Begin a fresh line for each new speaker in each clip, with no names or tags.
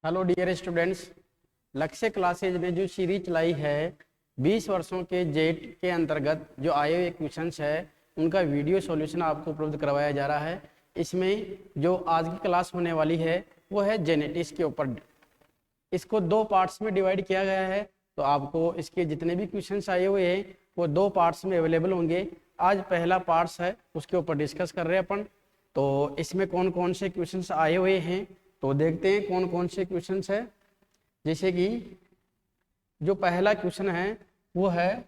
Hello dear students, लक्ष्य classes ने जो सीरीज चलाई है 20 वर्षों के जेट के अंतर्गत जो आए हुए क्वेश्चंस है उनका वीडियो सॉल्यूशन आपको उपलब्ध करवाया जा रहा है। इसमें जो आज की क्लास होने वाली है वो है जेनेटिक्स के ऊपर। इसको दो पार्ट्स में डिवाइड किया गया है, तो आपको इसके जितने भी क्वेश्चंस आए हुए हैं वो दो पार्ट्स में अवेलेबल होंगे। आज पहला पार्ट्स है उसके ऊपर डिस्कस कर रहे हैं अपन। तो इसमें कौन कौन से क्वेश्चंस आए हुए हैं तो देखते हैं कौन कौन से क्वेश्चंस है। जैसे कि जो पहला क्वेश्चन है वो है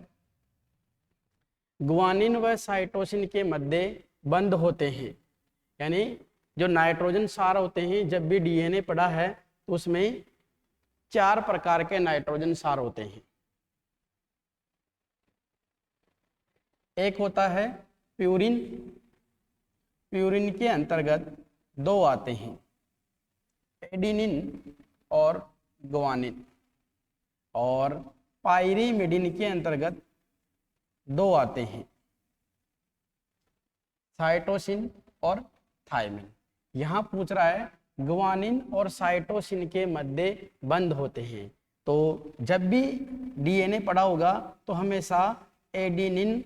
ग्वानिन व साइटोसिन के मध्य बंद होते हैं, यानी जो नाइट्रोजन सार होते हैं जब भी डीएनए पड़ा है तो उसमें 4 प्रकार के नाइट्रोजन सार होते हैं। एक होता है प्यूरिन, प्यूरिन के अंतर्गत 2 आते हैं, एडिनिन और ग्वानिन। और पायरीमिडिन के अंतर्गत 2 आते हैं, साइटोसिन और थायमिन। यहाँ पूछ रहा है ग्वानिन और साइटोसिन के मध्य बंद होते हैं, तो जब भी डीएनए पड़ा होगा तो हमेशा एडिनिन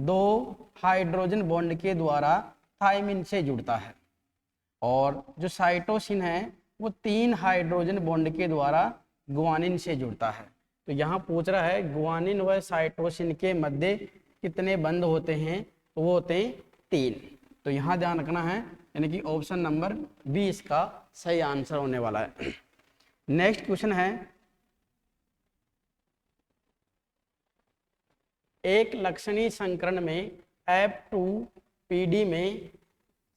2 हाइड्रोजन बॉन्ड के द्वारा थायमिन से जुड़ता है, और जो साइटोसिन है वो 3 हाइड्रोजन बॉन्ड के द्वारा ग्वानिन से जुड़ता है। तो यहाँ पूछ रहा है ग्वानिन व साइटोसिन के मध्य कितने बंद होते हैं, तो वो होते हैं 3। तो यहाँ ध्यान रखना है, यानी कि ऑप्शन नंबर बी इसका सही आंसर होने वाला है। नेक्स्ट क्वेश्चन है, एक लक्षणी संकरण में F2PD में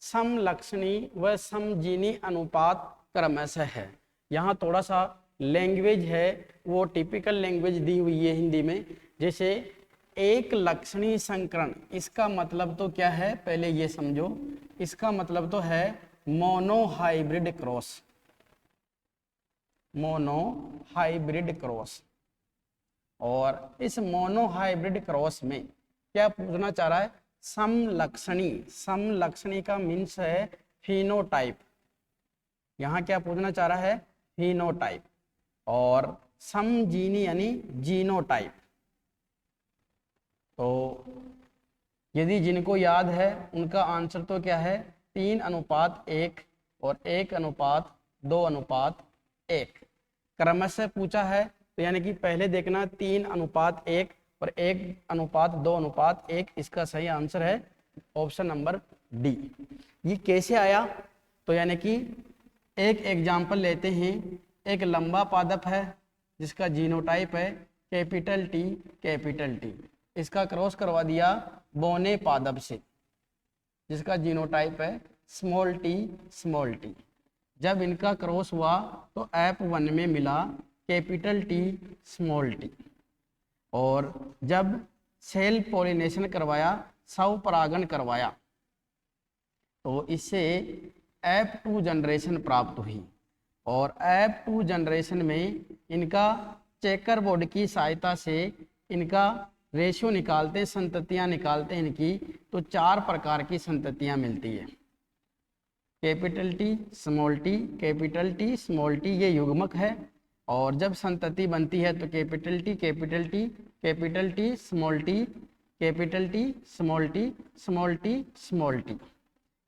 समलक्षणी व समजीनी अनुपात क्रमशः है। यहाँ थोड़ा सा लैंग्वेज है वो टिपिकल लैंग्वेज दी हुई है हिंदी में। जैसे एक लक्षणी संकरण, इसका मतलब तो क्या है पहले ये समझो। इसका मतलब तो है मोनोहाइब्रिड क्रॉस, मोनोहाइब्रिड क्रॉस। और इस मोनोहाइब्रिड क्रॉस में क्या पूछना चाह रहा है, समलक्षणी। समलक्षणी का मीन्स है फिनोटाइप। यहाँ क्या पूछना चाह रहा है, फिनोटाइप। और समजीनी यानी जीनोटाइप। तो यदि जिनको याद है उनका आंसर तो क्या है 3:1 और 1:2:1 क्रमशः पूछा है। तो यानी कि पहले देखना 3:1 और 1:2:1, इसका सही आंसर है ऑप्शन नंबर डी। ये कैसे आया, तो यानी कि एक एग्जाम्पल लेते हैं। एक लंबा पादप है जिसका जीनोटाइप है कैपिटल टी कैपिटल टी, इसका क्रॉस करवा दिया बोने पादप से जिसका जीनोटाइप है स्मॉल टी स्मॉल टी। जब इनका क्रॉस हुआ तो F1 में मिला कैपिटल टी स्मॉल टी। और जब सेल पॉलिनेशन करवाया, स्वपरागण करवाया, तो इससे F2 जनरेशन प्राप्त हुई। और F2 जनरेशन में इनका चेकर बोर्ड की सहायता से इनका रेशियो निकालते, संततियां निकालते हैं इनकी, तो 4 प्रकार की संततियां मिलती है। Capital T small T, capital T small T, ये युग्मक है। और जब संतति बनती है तो capital T capital T, capital T small T, capital T small T, small T small T.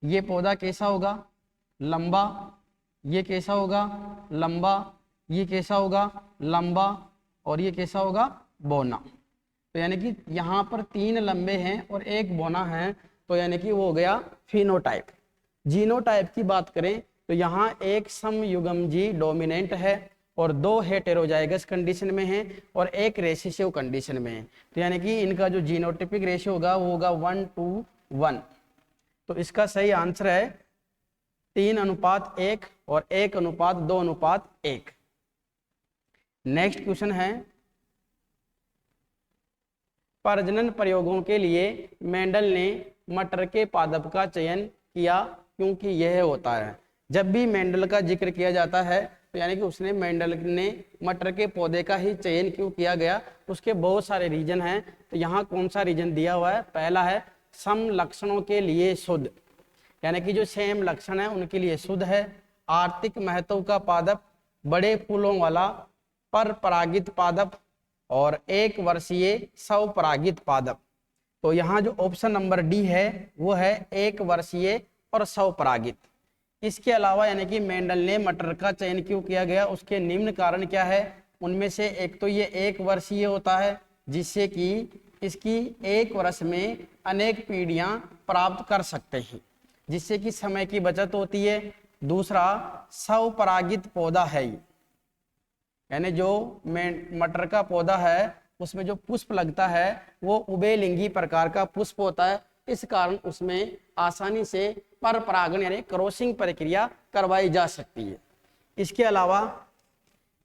ये पौधा कैसा होगा, लंबा। ये कैसा होगा, लंबा। ये कैसा होगा, लंबा। और ये कैसा होगा, बोना। तो यानी कि यहाँ पर 3 लंबे हैं और 1 बोना है, तो यानी कि वो हो गया फिनोटाइप। जीनोटाइप की बात करें तो यहाँ एक समयुग्मजी डोमिनेंट है और 2 हेटेरोजाइगस कंडीशन में है और 1 रेसिसिव कंडीशन में है। तो यानी कि इनका जो जीनोटिपिक रेशियो होगा वो होगा 1:1। तो इसका सही आंसर है 3:1 और 1:2:1। नेक्स्ट क्वेश्चन है, प्रजनन प्रयोगों के लिए मेंडल ने मटर के पादप का चयन किया क्योंकि यह होता है। जब भी मेंडल का जिक्र किया जाता है तो यानी कि उसने मेंडल ने मटर के पौधे का ही चयन क्यों किया गया, उसके बहुत सारे रीजन हैं। तो यहाँ कौन सा रीजन दिया हुआ है, पहला है समलक्षणों के लिए शुद्ध, यानी कि जो सेम लक्षण है उनके लिए शुद्ध है। आर्थिक महत्व का पादप, बड़े फूलों वाला पर परागित पादप और 1 वर्षीय स्वपरागित पादप। तो यहाँ जो ऑप्शन नंबर डी है वो है 1 वर्षीय और स्वपरागित। इसके अलावा यानी कि मेंडल ने मटर का चयन क्यों किया गया, उसके निम्न कारण क्या है। उनमें से एक तो ये 1 वर्षीय होता है, जिससे कि इसकी 1 वर्ष में अनेक पीढ़ियां प्राप्त कर सकते हैं, जिससे कि समय की बचत होती है। दूसरा, स्वपरागित पौधा है ये, यानी जो मटर का पौधा है उसमें जो पुष्प लगता है वो उभयलिंगी प्रकार का पुष्प होता है, इस कारण उसमें आसानी से पर परागण यानी क्रॉसिंग प्रक्रिया करवाई जा सकती है। इसके अलावा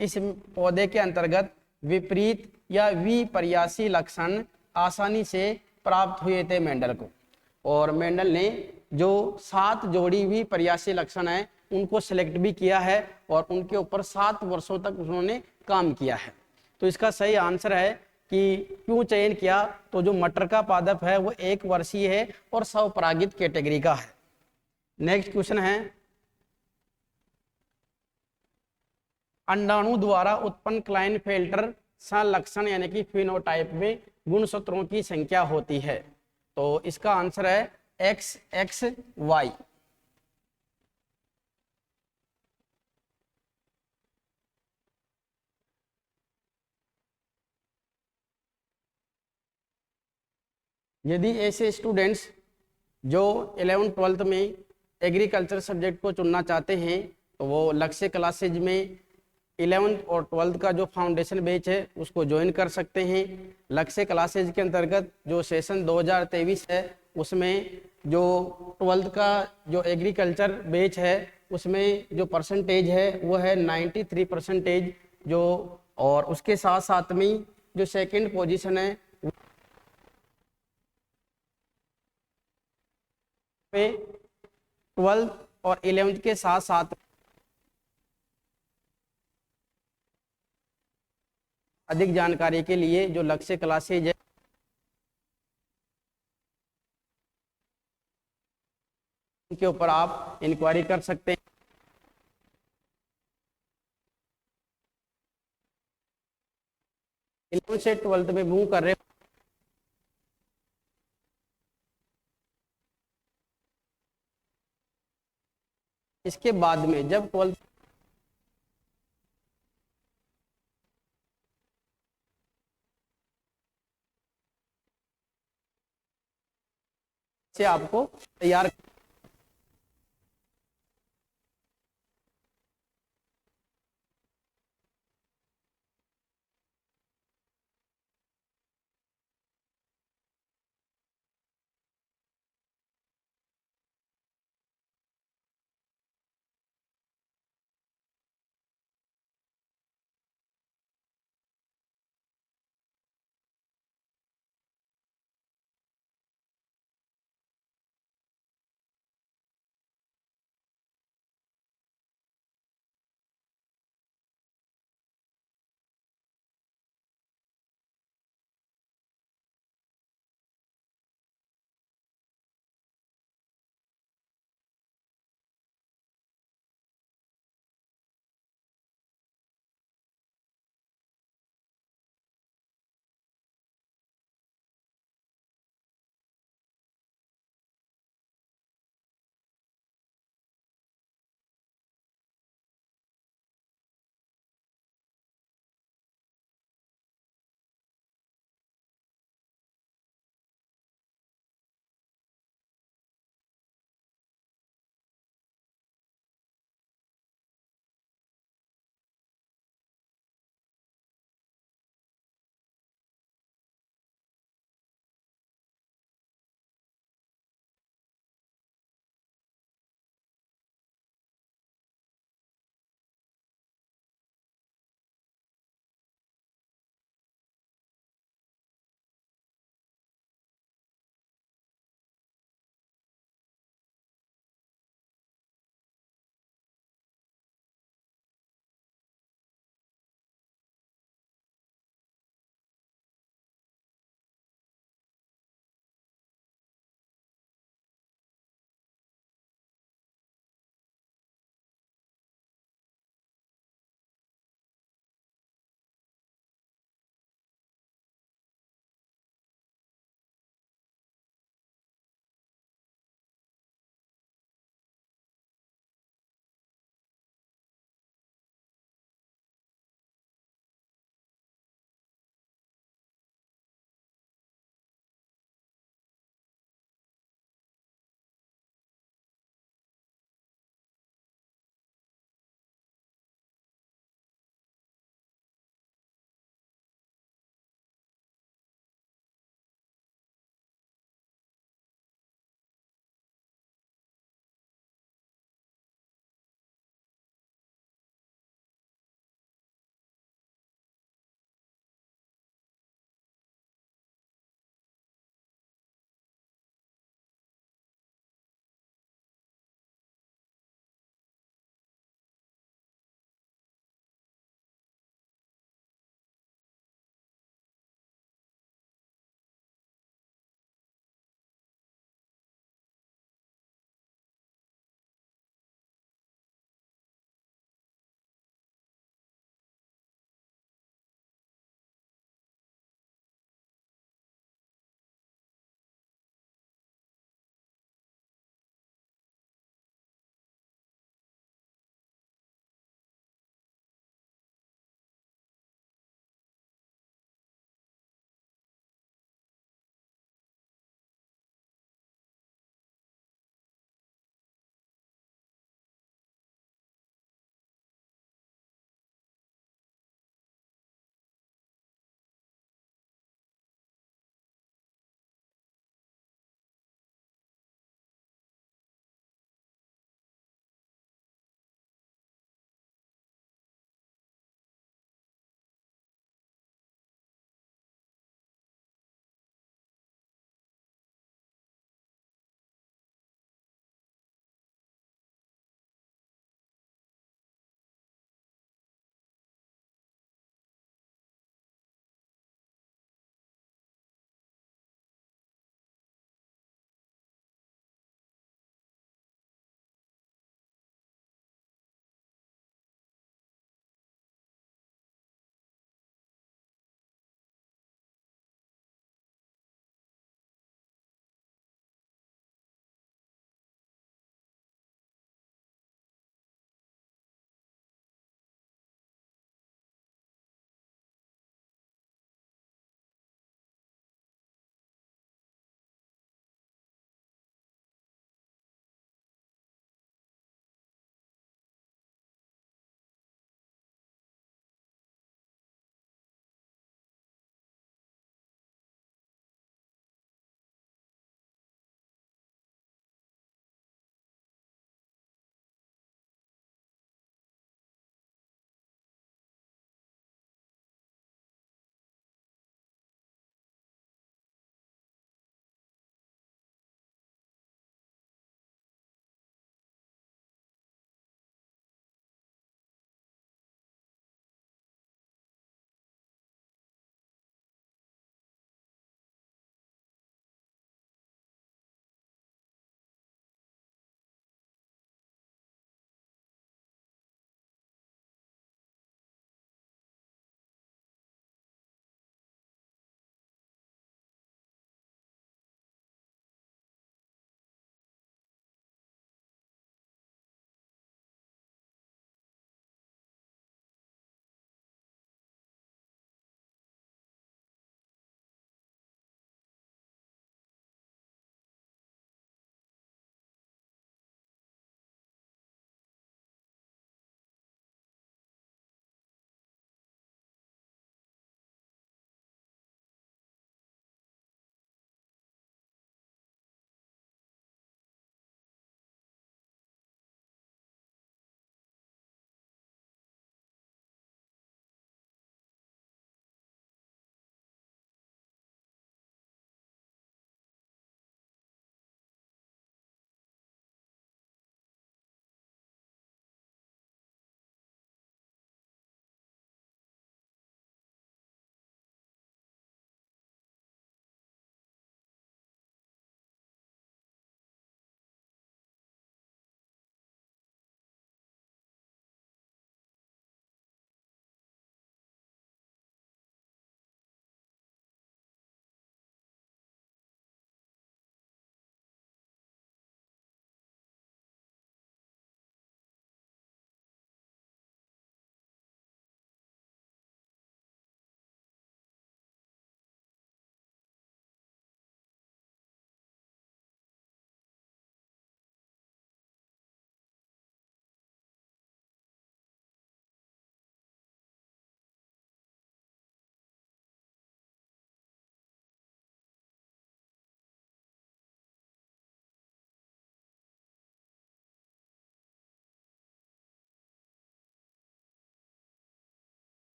इस पौधे के अंतर्गत विपरीत या विपर्यासी लक्षण आसानी से प्राप्त हुए थे मेंडल को, और मेंडल ने जो 7 जोड़ी विपर्यासी लक्षण है उनको सिलेक्ट भी किया है और उनके ऊपर 7 वर्षों तक उन्होंने काम किया है। तो इसका सही आंसर है कि क्यों चयन किया, तो जो मटर का पादप है वो 1 वर्षीय है और स्वपरागित कैटेगरी का है। नेक्स्ट क्वेश्चन है, अंडाणु द्वारा उत्पन्न क्लाइनफेल्टर संलक्षण यानी कि फिनोटाइप में गुणसूत्रों की संख्या होती है। तो इसका आंसर है XXY। यदि ऐसे स्टूडेंट्स जो 11th-12th में एग्रीकल्चर सब्जेक्ट को चुनना चाहते हैं तो वो लक्ष्य क्लासेज में 11th और 12th का जो फाउंडेशन बैच है उसको ज्वाइन कर सकते हैं। लक्ष्य क्लासेज के अंतर्गत जो सेशन 2023 है उसमें जो 12th का जो एग्रीकल्चर बैच है उसमें जो परसेंटेज है वो है 93%। जो और उसके साथ साथ में जो सेकंड पोजीशन है पे 12th और 11th के साथ साथ अधिक जानकारी के लिए जो लक्ष्य क्लासेज है उनके ऊपर आप इंक्वायरी कर सकते हैं। इलेवेंथ से 12th में मूव कर रहे इसके बाद में जब 12th से आपको तैयार